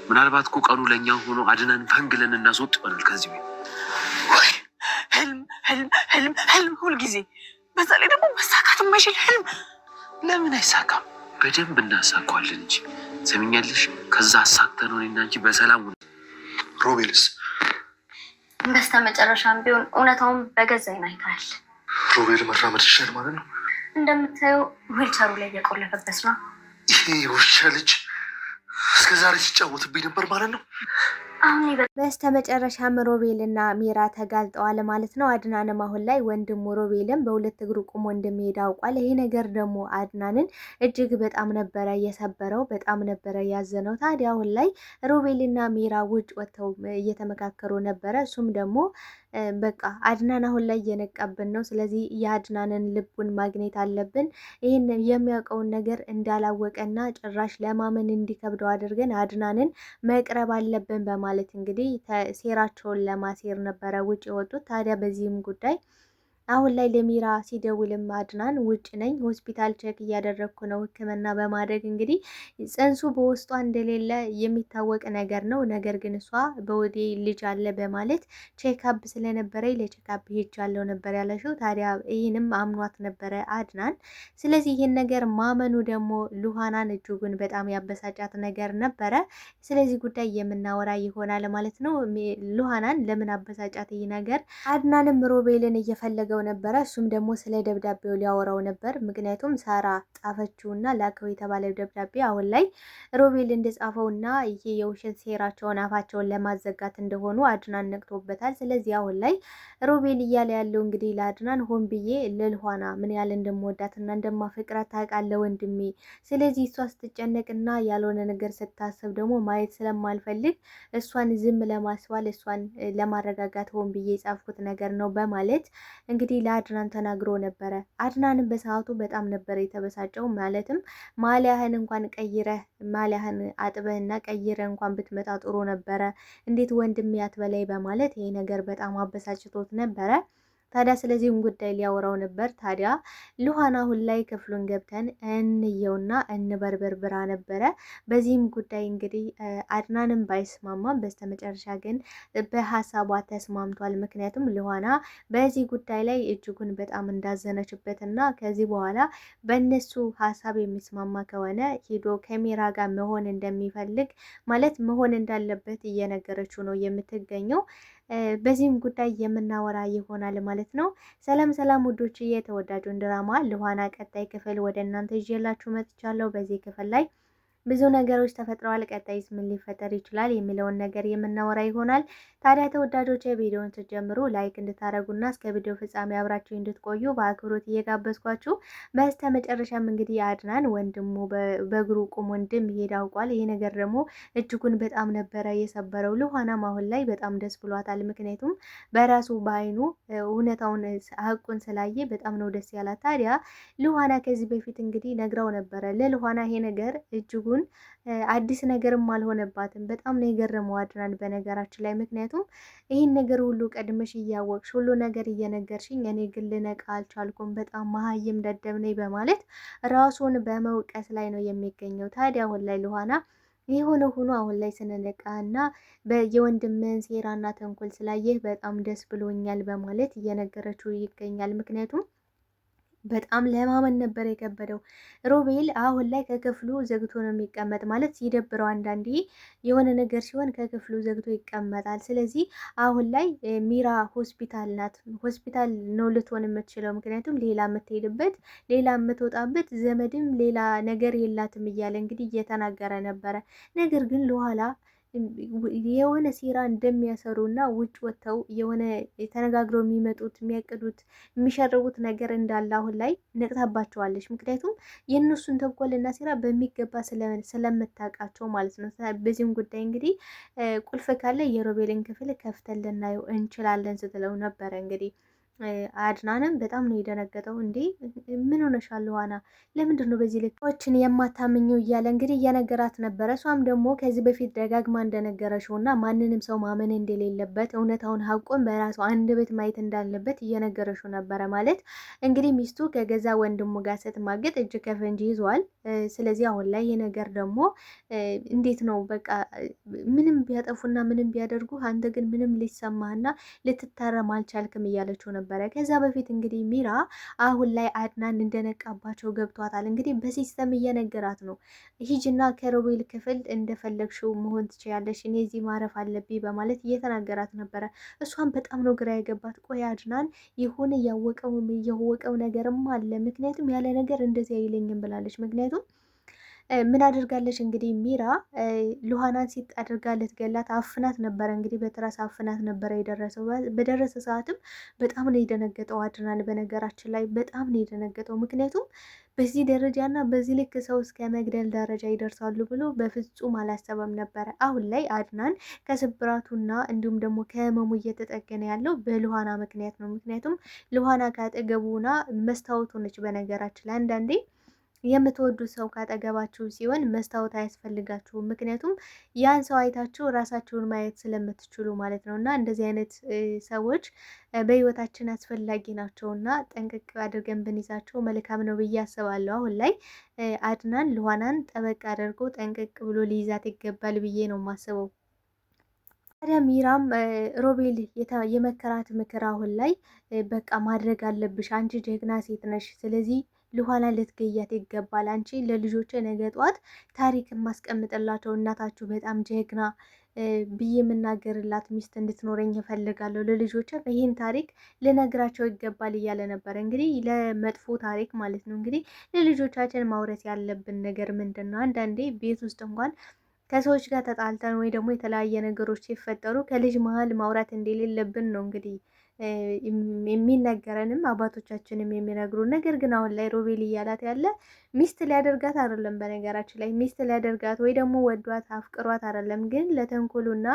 ምናልባት እኮ ቀኑ ለእኛ ሆኖ አድናን ፈንግለን እናስወጥ ይሆናል ከዚህ ቤት። ወይ ህልም ህልም ህልም ህልም ሁልጊዜ፣ በዛ ላይ ደግሞ መሳካት የማይችል ህልም። ለምን አይሳካም? በደንብ እናሳካዋለን እንጂ ሰሚኛለሽ። ከዛ አሳክተን ነው እኔና አንቺ በሰላም። ሮቤልስ በስተ መጨረሻም ቢሆን እውነታውን በገዛ አይናይታል። ሮቤል መራመድ ይችላል ማለት ነው። እንደምታየው ዊልቸሩ ላይ እየቆለፈበት ነው። ይሄ ውሻ ልጅ እስከዛሬ ሲጫወትብኝ ነበር ማለት ነው። በስተ መጨረሻም ሮቤል እና ሚራ ተጋልጠዋል ማለት ነው። አድናንም አሁን ላይ ወንድሙ ሮቤልም በሁለት እግሩ ቁሞ እንደሚሄድ አውቋል። ይሄ ነገር ደግሞ አድናንን እጅግ በጣም ነበረ የሰበረው፣ በጣም ነበረ ያዘነው። ታዲያ አሁን ላይ ሮቤል እና ሚራ ውጭ ወጥተው እየተመካከሩ ነበረ። እሱም ደግሞ በቃ አድናን አሁን ላይ እየነቃብን ነው፣ ስለዚህ የአድናንን ልቡን ማግኘት አለብን። ይህን የሚያውቀውን ነገር እንዳላወቀና ጭራሽ ለማመን እንዲከብደው አድርገን አድናንን መቅረብ አለብን በማለት እንግዲህ ሴራቸውን ለማሴር ነበረ ውጭ የወጡት። ታዲያ በዚህም ጉዳይ አሁን ላይ ለሚራ ሲደውልም አድናን ውጭ ነኝ፣ ሆስፒታል ቼክ እያደረግኩ ነው፣ ሕክምና በማድረግ እንግዲህ ጽንሱ በውስጧ እንደሌለ የሚታወቅ ነገር ነው። ነገር ግን እሷ በወዴ ልጅ አለ በማለት ቼክአፕ ስለነበረ ለቼክአፕ ሄጃለሁ ነበር ያለሽው። ታዲያ ይህንም አምኗት ነበረ አድናን። ስለዚህ ይህን ነገር ማመኑ ደግሞ ሉሃናን እጅጉን በጣም ያበሳጫት ነገር ነበረ። ስለዚህ ጉዳይ የምናወራ ይሆናል ማለት ነው። ሉሃናን ለምን አበሳጫት ይህ ነገር? አድናንም ሮቤልን እየፈለገው ነበረ። እሱም ደግሞ ስለ ደብዳቤው ሊያወራው ነበር። ምክንያቱም ሳራ ጻፈችውና ላከው የተባለው ደብዳቤ አሁን ላይ ሮቤል እንደጻፈውና ይሄ የውሸት ሴራቸውን አፋቸውን ለማዘጋት እንደሆኑ አድናን ነቅቶበታል። ስለዚህ አሁን ላይ ሮቤል እያለ ያለው እንግዲህ ለአድናን ሆን ብዬ ለልኋና ምን ያህል እንደምወዳትና እንደማፈቅራት ታውቃለህ ወንድሜ። ስለዚህ እሷ ስትጨነቅና ያልሆነ ነገር ስታስብ ደግሞ ማየት ስለማልፈልግ እሷን ዝም ለማስባል እሷን ለማረጋጋት ሆን ብዬ የጻፍኩት ነገር ነው በማለት እንግዲህ ለአድናን ተናግሮ ነበረ። አድናንም በሰዓቱ በጣም ነበረ የተበሳጨው። ማለትም ማሊያህን እንኳን ቀይረህ ማሊያህን አጥበህና ቀይረህ እንኳን ብትመጣ ጥሩ ነበረ፣ እንዴት ወንድሜ አትበላይ በማለት ይሄ ነገር በጣም አበሳጭቶት ነበረ። ታዲያ ስለዚህም ጉዳይ ሊያወራው ነበር። ታዲያ ሉሃና አሁን ላይ ክፍሉን ገብተን እንየውና እንበርበር ብራ ነበረ። በዚህም ጉዳይ እንግዲህ አድናንም ባይስማማም በስተመጨረሻ ግን በሀሳቧ ተስማምቷል። ምክንያቱም ሉሃና በዚህ ጉዳይ ላይ እጅጉን በጣም እንዳዘነችበትና ከዚህ በኋላ በእነሱ ሀሳብ የሚስማማ ከሆነ ሄዶ ከሚራ ጋር መሆን እንደሚፈልግ ማለት መሆን እንዳለበት እየነገረችው ነው የምትገኘው። በዚህም ጉዳይ የምናወራ ይሆናል ማለት ነው። ሰላም ሰላም ውዶችዬ፣ የተወዳጁን ድራማ ሉሃና ቀጣይ ክፍል ወደ እናንተ ይዤላችሁ መጥቻለሁ። በዚህ ክፍል ላይ ብዙ ነገሮች ተፈጥረዋል። ቀጣይስ ምን ሊፈጠር ይችላል የሚለውን ነገር የምናወራ ይሆናል። ታዲያ ተወዳጆች ቪዲዮውን ስትጀምሩ ላይክ እንድታደርጉና እስከ ቪዲዮ ፍጻሜ አብራችሁ እንድትቆዩ በአክብሮት እየጋበዝኳችሁ፣ በስተ መጨረሻም እንግዲህ አድናን ወንድሙ በእግሩ ቁሞ እንደሚሄድ አውቋል። ይህ ነገር ደግሞ እጅጉን በጣም ነበረ የሰበረው። ሉሃናም አሁን ላይ በጣም ደስ ብሏታል። ምክንያቱም በራሱ በአይኑ እውነታውን ሀቁን ስላየ በጣም ነው ደስ ያላት። ታዲያ ሉሃና ከዚህ በፊት እንግዲህ ነግራው ነበረ። ለሉሃና ይሄ ነገር እጅጉን አዲስ ነገርም አልሆነባትም። በጣም ነው የገረመው አድናን በነገራችን ላይ። ምክንያቱም ይህን ነገር ሁሉ ቀድመሽ እያወቅሽ ሁሉ ነገር እየነገርሽኝ እኔ ግን ልነቃ አልቻልኩም፣ በጣም መሀይም ደደብ ነኝ በማለት ራሱን በመውቀስ ላይ ነው የሚገኘው። ታዲያ አሁን ላይ ሉሃና የሆነ ሆኖ አሁን ላይ ስንነቃ እና የወንድምን ሴራና ተንኮል ስላየህ በጣም ደስ ብሎኛል በማለት እየነገረችው ይገኛል። ምክንያቱም በጣም ለማመን ነበር የከበደው። ሮቤል አሁን ላይ ከክፍሉ ዘግቶ ነው የሚቀመጥ። ማለት ሲደብረው አንዳንዴ የሆነ ነገር ሲሆን ከክፍሉ ዘግቶ ይቀመጣል። ስለዚህ አሁን ላይ ሚራ ሆስፒታል ናት። ሆስፒታል ነው ልትሆን የምትችለው፣ ምክንያቱም ሌላ የምትሄድበት ሌላ የምትወጣበት ዘመድም ሌላ ነገር የላትም እያለ እንግዲህ እየተናገረ ነበረ። ነገር ግን ለኋላ የሆነ ሴራ እንደሚያሰሩ እና ውጭ ወጥተው የሆነ ተነጋግረው የሚመጡት የሚያቅዱት የሚሸርቡት ነገር እንዳለ አሁን ላይ ነቅታባቸዋለች። ምክንያቱም የእነሱን ተንኮልና ሴራ በሚገባ ስለምታውቃቸው ማለት ነው። በዚህም ጉዳይ እንግዲህ ቁልፍ ካለ የሮቤልን ክፍል ከፍተን ልናየው እንችላለን ስትለው ነበረ እንግዲህ አድናንም በጣም ነው የደነገጠው። እንዴ ምን ሆነሻል ሉሃና? ለምንድን ነው በዚህ ልኮችን የማታምኘው? እያለ እንግዲህ እየነገራት ነበረ። እሷም ደግሞ ከዚህ በፊት ደጋግማ እንደነገረሽው እና ማንንም ሰው ማመን እንደሌለበት እውነታውን ሀቁን በራሱ አንደበት ማየት እንዳለበት እየነገረሽው ነበረ። ማለት እንግዲህ ሚስቱ ከገዛ ወንድሙ ጋር ስትማገጥ እጅ ከፍንጅ ይዟል። ስለዚህ አሁን ላይ ይሄ ነገር ደግሞ እንዴት ነው በቃ ምንም ቢያጠፉና ምንም ቢያደርጉ አንተ ግን ምንም ሊሰማህና ልትታረም አልቻልክም እያለችው ነበረ። ከዛ በፊት እንግዲህ ሚራ አሁን ላይ አድናን እንደነቃባቸው ገብቷታል። እንግዲህ በሲስተም እየነገራት ነው። ሂጅና ከሮቤል ክፍል እንደፈለግሽው መሆን ትችያለሽ፣ እኔ እዚህ ማረፍ አለብኝ በማለት እየተናገራት ነበረ። እሷን በጣም ነው ግራ የገባት። ቆይ አድናን የሆነ እያወቀው ነገርም አለ፣ ምክንያቱም ያለ ነገር እንደዚህ አይለኝም ብላለች። ምክንያቱም ምን አድርጋለች እንግዲህ ሚራ ሉሃናን ሲጥ አድርጋ ልትገላት አፍናት ነበረ። እንግዲህ በትራስ አፍናት ነበረ የደረሰው። በደረሰ ሰዓትም በጣም ነው የደነገጠው አድናን። በነገራችን ላይ በጣም ነው የደነገጠው። ምክንያቱም በዚህ ደረጃና በዚህ ልክ ሰው እስከ መግደል ደረጃ ይደርሳሉ ብሎ በፍጹም አላሰበም ነበረ። አሁን ላይ አድናን ከስብራቱና እንዲሁም ደግሞ ከህመሙ እየተጠገነ ያለው በሉሃና ምክንያት ነው። ምክንያቱም ሉሃና ካጠገቡና መስታወቱ ነች። በነገራችን ላይ አንዳንዴ የምትወዱት ሰው ካጠገባችሁ ሲሆን መስታወት አያስፈልጋችሁም። ምክንያቱም ያን ሰው አይታችሁ ራሳችሁን ማየት ስለምትችሉ ማለት ነው። እና እንደዚህ አይነት ሰዎች በህይወታችን አስፈላጊ ናቸው እና ጠንቅቅ አድርገን ብንይዛቸው መልካም ነው ብዬ አስባለሁ። አሁን ላይ አድናን ሉሃናን ጠበቅ አድርጎ ጠንቅቅ ብሎ ሊይዛት ይገባል ብዬ ነው የማስበው። ታዲያ ሚራም ሮቤል የመከራት ምክር አሁን ላይ በቃ ማድረግ አለብሽ፣ አንቺ ጀግና ሴት ነሽ፣ ስለዚህ ሉሃና ልትገያት ይገባል። አንቺ ለልጆች ነገ ጧት ታሪክ ማስቀምጥላቸው እናታችሁ በጣም ጀግና ብዬ የምናገርላት ሚስት እንድትኖረኝ እፈልጋለሁ። ለልጆች ይህን ታሪክ ልነግራቸው ይገባል እያለ ነበር። እንግዲህ ለመጥፎ ታሪክ ማለት ነው። እንግዲህ ለልጆቻችን ማውረስ ያለብን ነገር ምንድን ነው? አንዳንዴ ቤት ውስጥ እንኳን ከሰዎች ጋር ተጣልተን ወይ ደግሞ የተለያየ ነገሮች ሲፈጠሩ ከልጅ መሀል ማውራት እንደሌለብን ነው እንግዲህ የሚነገረንም አባቶቻችንም የሚነግሩ። ነገር ግን አሁን ላይ ሮቤል እያላት ያለ ሚስት ሊያደርጋት አይደለም። በነገራችን ላይ ሚስት ሊያደርጋት ወይ ደግሞ ወዷት አፍቅሯት አይደለም፣ ግን ለተንኮሉና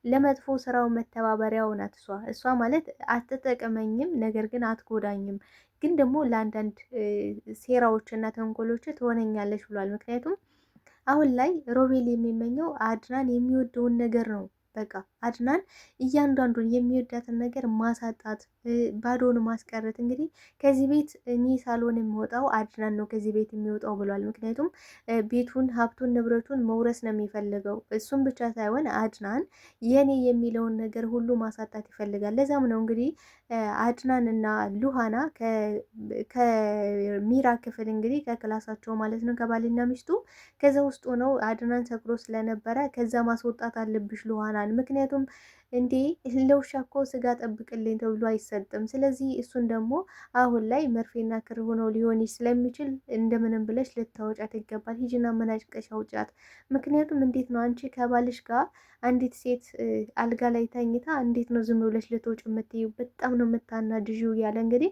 ለመጥፎ ስራው መተባበሪያው ናት። እሷ ማለት አትጠቅመኝም፣ ነገር ግን አትጎዳኝም፣ ግን ደግሞ ለአንዳንድ ሴራዎች እና ተንኮሎች ትሆነኛለች ብሏል። ምክንያቱም አሁን ላይ ሮቤል የሚመኘው አድናን የሚወደውን ነገር ነው። በቃ አድናን እያንዳንዱን የሚወዳትን ነገር ማሳጣት፣ ባዶን ማስቀረት። እንግዲህ ከዚህ ቤት እኔ ሳልሆን የሚወጣው አድናን ነው ከዚህ ቤት የሚወጣው ብሏል። ምክንያቱም ቤቱን፣ ሀብቱን፣ ንብረቱን መውረስ ነው የሚፈልገው። እሱም ብቻ ሳይሆን አድናን የኔ የሚለውን ነገር ሁሉ ማሳጣት ይፈልጋል። ለዛም ነው እንግዲህ አድናን እና ሉሃና ከሚራ ክፍል እንግዲህ ከክላሳቸው ማለት ነው ከባልና ሚስቱ ከዛ ውስጥ ሆነው አድናን ሰክሮ ስለነበረ ከዛ ማስወጣት አለብሽ ሉሃናን። ምክንያቱም እንዴ ለውሻ እኮ ስጋ ጠብቅልኝ ተብሎ አይሰጥም። ስለዚህ እሱን ደግሞ አሁን ላይ መርፌና ክር ሆነው ሊሆን ስለሚችል እንደምንም ብለሽ ልታወጫት ይገባል። ሂጂና መናጭቀሽ አውጫት። ምክንያቱም እንዴት ነው አንቺ ከባልሽ ጋር አንዲት ሴት አልጋ ላይ ተኝታ እንዴት ነው ዝም ብለሽ ልትወጪ የምትይው? በጣም ነው የምታናድጂው እያለ እንግዲህ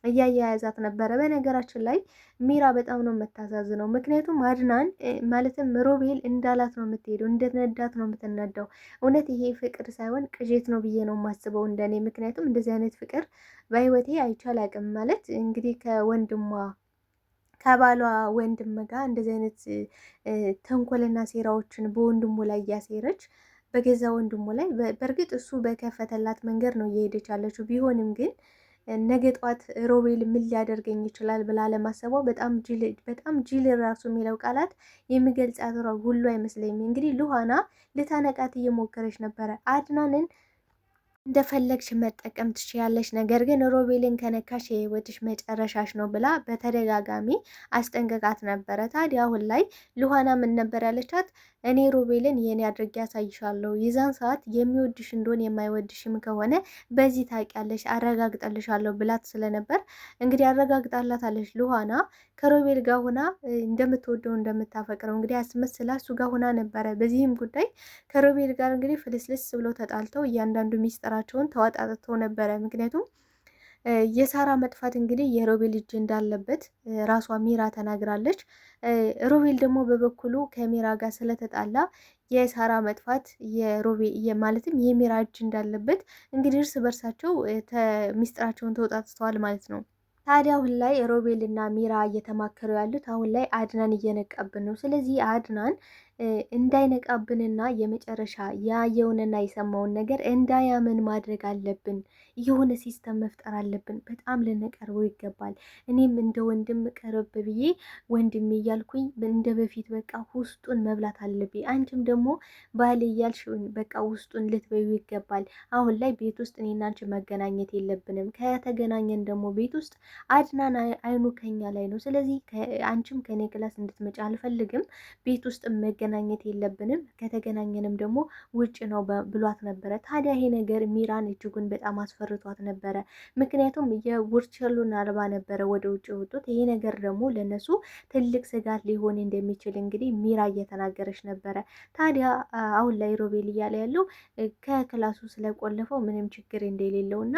እያያያዛት ነበረ። በነገራችን ላይ ሚራ በጣም ነው የምታሳዝነው። ምክንያቱም አድናን ማለትም ሮቤል እንዳላት ነው የምትሄደው፣ እንደነዳት ነው የምትነዳው። እውነት ይሄ ፍቅር ሳይሆን ቅዠት ነው ብዬ ነው የማስበው እንደኔ። ምክንያቱም እንደዚህ አይነት ፍቅር በህይወቴ አይቻል አቅም ማለት እንግዲህ ከባሏ ወንድም ጋር እንደዚህ አይነት ተንኮልና ሴራዎችን በወንድሙ ላይ እያሴረች በገዛ ወንድሙ ላይ በእርግጥ እሱ በከፈተላት መንገድ ነው እየሄደች ያለችው። ቢሆንም ግን ነገ ጧት ሮቤል ምን ሊያደርገኝ ይችላል ብላ ለማሰቧ በጣም ጅል ራሱ የሚለው ቃላት የሚገልጻት ሁሉ አይመስለኝም። እንግዲህ ሉሃና ልታነቃት እየሞከረች ነበረ። አድናንን እንደፈለግሽ መጠቀም ትችያለሽ፣ ነገር ግን ሮቤልን ከነካሽ የህይወትሽ መጨረሻሽ ነው ብላ በተደጋጋሚ አስጠንቀቃት ነበረ። ታዲያ አሁን ላይ ሉሃና ምን ነበር ያለቻት? እኔ ሮቤልን የኔ አድርጌ ያሳይሻለሁ፣ የዛን ሰዓት የሚወድሽ እንደሆን የማይወድሽም ከሆነ በዚህ ታውቂያለሽ፣ አረጋግጠልሻለሁ ብላት ስለነበር እንግዲህ አረጋግጣላታለች። ሉሃና ከሮቤል ጋር ሆና እንደምትወደው እንደምታፈቅረው እንግዲህ አስመስላ እሱ ጋር ሆና ነበረ። በዚህም ጉዳይ ከሮቤል ጋር እንግዲህ ፍልስልስ ብለው ተጣልተው እያንዳንዱ ሚስጥራቸውን ተዋጣጥተው ነበረ። ምክንያቱም የሳራ መጥፋት እንግዲህ የሮቤል እጅ እንዳለበት ራሷ ሚራ ተናግራለች። ሮቤል ደግሞ በበኩሉ ከሚራ ጋር ስለተጣላ የሳራ መጥፋት ማለትም የሚራ እጅ እንዳለበት እንግዲህ እርስ በርሳቸው ሚስጥራቸውን ተወጣጥተዋል ማለት ነው። ታዲያ አሁን ላይ ሮቤል እና ሚራ እየተማከሩ ያሉት አሁን ላይ አድናን እየነቃብን ነው። ስለዚህ አድናን እንዳይነቃብንና የመጨረሻ ያየውንና የሰማውን ነገር እንዳያምን ማድረግ አለብን። የሆነ ሲስተም መፍጠር አለብን። በጣም ልንቀርበው ይገባል። እኔም እንደ ወንድም ቀረብ ብዬ ወንድም እያልኩኝ እንደ በፊት በቃ ውስጡን መብላት አለብኝ። አንቺም ደግሞ ባል እያልሽ በቃ ውስጡን ልትበዩ ይገባል። አሁን ላይ ቤት ውስጥ እኔና አንቺ መገናኘት የለብንም። ከተገናኘን ደግሞ ቤት ውስጥ አድናን አይኑ ከኛ ላይ ነው። ስለዚህ አንቺም ከኔ ክላስ እንድትመጪ አልፈልግም። ቤት ውስጥ መገናኘት የለብንም። ከተገናኘንም ደግሞ ውጭ ነው ብሏት ነበረ። ታዲያ ይሄ ነገር ሚራን እጅጉን በጣም አስፈርቷት ነበረ። ምክንያቱም የውርቸሉን አልባ ነበረ ወደ ውጭ ወጡት። ይሄ ነገር ደግሞ ለነሱ ትልቅ ስጋት ሊሆን እንደሚችል እንግዲህ ሚራ እየተናገረች ነበረ። ታዲያ አሁን ላይ ሮቤል እያለ ያለው ከክላሱ ስለቆለፈው ምንም ችግር እንደሌለው እና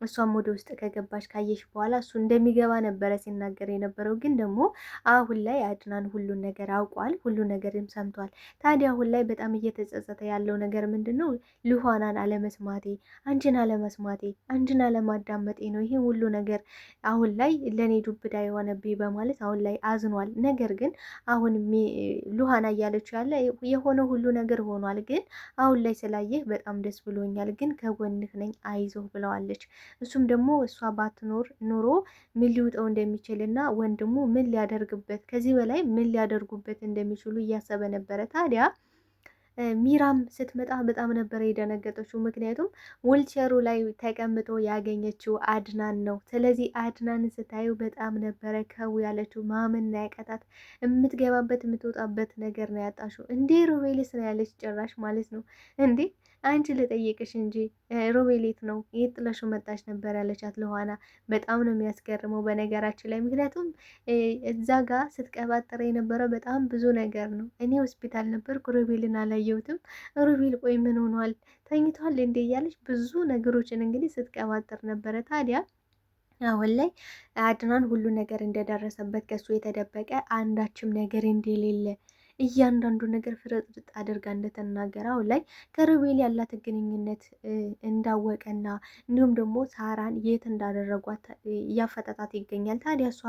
እሷም ወደ ውስጥ ከገባች ካየሽ በኋላ እሱ እንደሚገባ ነበረ ሲናገር የነበረው። ግን ደግሞ አሁን ላይ አድናን ሁሉን ነገር አውቋል፣ ሁሉን ነገርም ሰምቷል። ታዲያ አሁን ላይ በጣም እየተጸጸተ ያለው ነገር ምንድን ነው? ልኋናን አለመስማቴ፣ አንቺን አለመስማቴ፣ አንቺን አለማዳመጤ ነው ይሄ ሁሉ ነገር አሁን ላይ ለእኔ ዱብዳ የሆነብኝ በማለት አሁን ላይ አዝኗል። ነገር ግን አሁን ልኋና እያለችው ያለ የሆነ ሁሉ ነገር ሆኗል። ግን አሁን ላይ ስላየህ በጣም ደስ ብሎኛል፣ ግን ከጎንህ ነኝ፣ አይዞህ ብለዋለች። እሱም ደግሞ እሷ ባትኖር ኑሮ ምን ሊውጠው እንደሚችል እና ወንድሙ ምን ሊያደርግበት ከዚህ በላይ ምን ሊያደርጉበት እንደሚችሉ እያሰበ ነበረ። ታዲያ ሚራም ስትመጣ በጣም ነበረ የደነገጠችው። ምክንያቱም ዊልቸሩ ላይ ተቀምጦ ያገኘችው አድናን ነው። ስለዚህ አድናን ስታዩ በጣም ነበረ ከው ያለችው። ማመን ያቀታት፣ የምትገባበት የምትወጣበት ነገር ነው ያጣሽው። እንዴ ሮቤልስ ነው ያለች ጭራሽ ማለት ነው። እንዴ አንቺ ልጠይቅሽ እንጂ ሮቤሌት ነው የት ጥለሽው መጣች ነበር ያለቻት ለኋና። በጣም ነው የሚያስገርመው በነገራችን ላይ ምክንያቱም እዛ ጋር ስትቀባጥረ የነበረው በጣም ብዙ ነገር ነው። እኔ ሆስፒታል ነበርኩ፣ ሮቤልን አላየሁትም። ሮቤል ቆይ ምን ሆኗል ተኝቷል እንዴ እያለች ብዙ ነገሮችን እንግዲህ ስትቀባጥር ነበረ። ታዲያ አሁን ላይ አድናን ሁሉ ነገር እንደደረሰበት ከሱ የተደበቀ አንዳችም ነገር እንደሌለ እያንዳንዱ ነገር ፍርጥርጥ አድርጋ እንደተናገረ አሁን ላይ ከሮቤል ያላት ግንኙነት እንዳወቀና እንዲሁም ደግሞ ሳራን የት እንዳደረጓት እያፈጠጣት ይገኛል። ታዲያ እሷ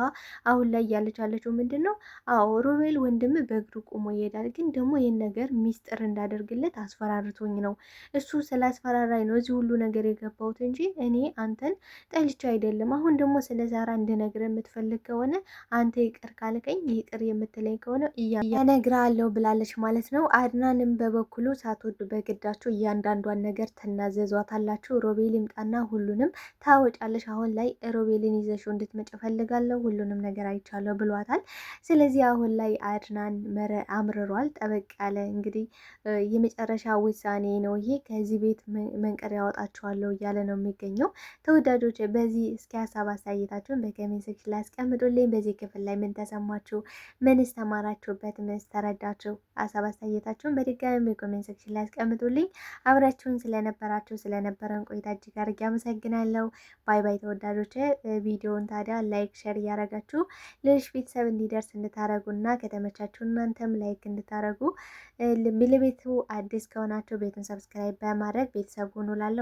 አሁን ላይ እያለች ያለችው ምንድን ነው? አዎ ሮቤል ወንድም በእግሩ ቆሞ ይሄዳል፣ ግን ደግሞ ይህን ነገር ሚስጥር እንዳደርግለት አስፈራርቶኝ ነው። እሱ ስላስፈራራኝ ነው እዚህ ሁሉ ነገር የገባሁት እንጂ እኔ አንተን ጠልቼ አይደለም። አሁን ደግሞ ስለ ሳራ እንድነግር የምትፈልግ ከሆነ አንተ ይቅር ካልከኝ ይቅር የምትለኝ ከሆነ እነግርሃለሁ ብላለች ማለት ነው። አድናንም በበኩሉ ሳትወዱ በግዳችሁ እያንዳንዷን ነገር ትናዘዟታላችሁ። ሮቤል ይምጣና ሁሉንም ታወጫለሽ። አሁን ላይ ሮቤልን ይዘሽው እንድትመጭ ፈልጋለሁ፣ ሁሉንም ነገር አይቻለሁ ብሏታል። ስለዚህ አሁን ላይ አድናን አምርሯል። ጠበቅ ያለ እንግዲህ የመጨረሻ ውሳኔ ነው ይሄ፣ ከዚህ ቤት መንቀር ያወጣችኋለሁ እያለ ነው የሚገኘው። ተወዳጆች በዚህ እስኪ ሀሳብ አስተያየታችሁን በኮሜንት ሴክሽን ላይ አስቀምጡልኝ። በዚህ ክፍል ላይ ምን ተሰማችሁ? ምንስ ተማራችሁበት? ምንስ ተረዳችሁ? ሀሳብ አስተያየታችሁን በድጋሚ በኮሜንት ሴክሽን ላይ አስቀምጡልኝ። አብራችሁን ስለነበረን ቆይታ እጅግ አድርጌ አመሰግናለሁ። ባይ ባይ ተወዳጆች። ቪዲዮውን ታዲያ ላይክ፣ ሼር እያደረጋችሁ ሌሎች ቤተሰብ እንዲደርስ እንድታረጉና ከተመቻችሁ እናንተም ላይክ እንድታረጉ ለቤቱ አዲስ ከሆናችሁ ቤቱን ሰብስክራይብ በማድረግ ቤተሰብ ሁኑ ላለሁ